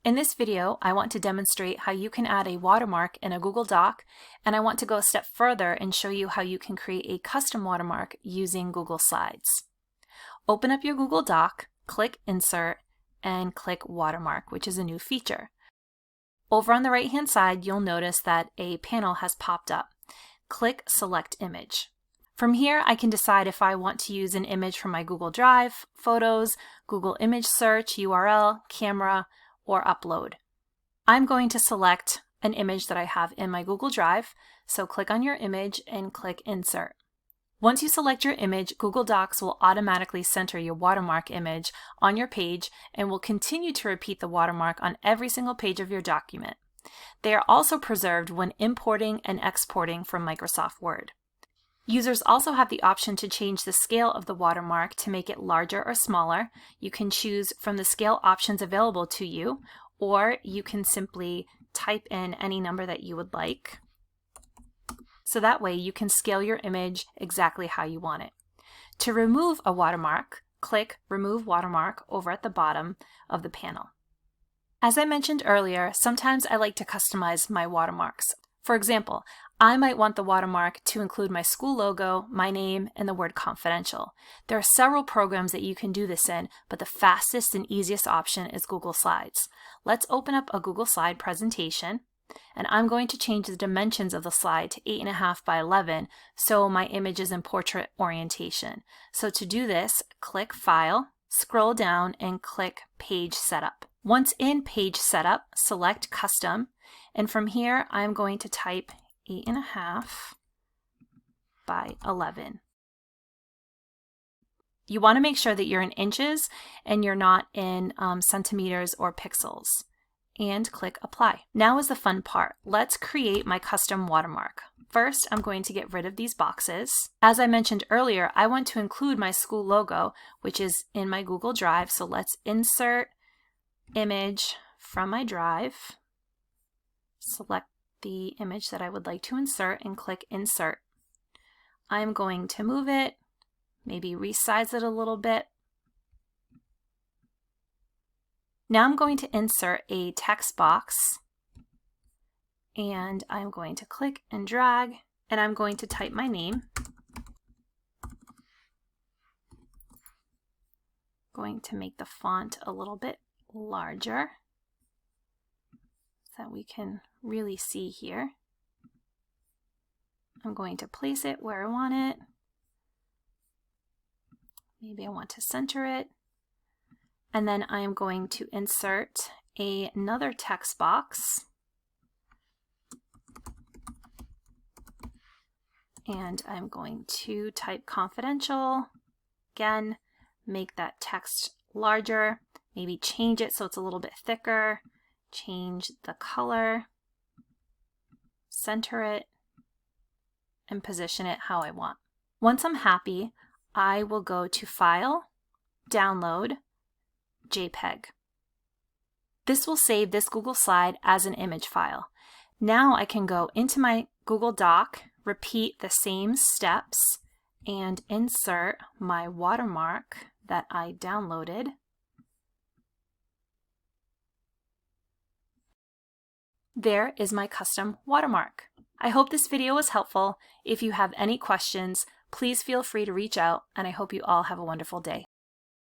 In this video, I want to demonstrate how you can add a watermark in a Google Doc, and I want to go a step further and show you how you can create a custom watermark using Google Slides. Open up your Google Doc, click Insert, and click Watermark, which is a new feature. Over on the right-hand side, you'll notice that a panel has popped up. Click Select Image. From here, I can decide if I want to use an image from my Google Drive, Photos, Google Image Search, URL, Camera, or Upload. I'm going to select an image that I have in my Google Drive, so click on your image and click Insert. Once you select your image, Google Docs will automatically center your watermark image on your page and will continue to repeat the watermark on every single page of your document. They are also preserved when importing and exporting from Microsoft Word. Users also have the option to change the scale of the watermark to make it larger or smaller. You can choose from the scale options available to you, or you can simply type in any number that you would like. So that way you can scale your image exactly how you want it. To remove a watermark, click Remove Watermark over at the bottom of the panel. As I mentioned earlier, sometimes I like to customize my watermarks. For example, I might want the watermark to include my school logo, my name, and the word confidential. There are several programs that you can do this in, but the fastest and easiest option is Google Slides. Let's open up a Google Slide presentation, and I'm going to change the dimensions of the slide to 8.5 by 11 so my image is in portrait orientation. So to do this, click File, scroll down, and click Page Setup. Once in Page Setup, select Custom, and from here I'm going to type 8.5 by 11. You want to make sure that you're in inches and you're not in centimeters or pixels. And click Apply. Now is the fun part. Let's create my custom watermark. First, I'm going to get rid of these boxes. As I mentioned earlier, I want to include my school logo, which is in my Google Drive. So let's insert image from my drive. Select the image that I would like to insert and click Insert. I'm going to move it, maybe resize it a little bit. Now I'm going to insert a text box, and I'm going to click and drag, and I'm going to type my name. Going to make the font a little bit larger so that we can really see here. I'm going to place it where I want it. Maybe I want to center it. And then I am going to insert another text box. And I'm going to type confidential. Again, make that text larger. Maybe change it so it's a little bit thicker. Change the color. Center it. And position it how I want. Once I'm happy, I will go to File, Download, JPEG. This will save this Google slide as an image file. Now I can go into my Google Doc, repeat the same steps, and insert my watermark that I downloaded. There is my custom watermark. I hope this video was helpful. If you have any questions, please feel free to reach out, and I hope you all have a wonderful day.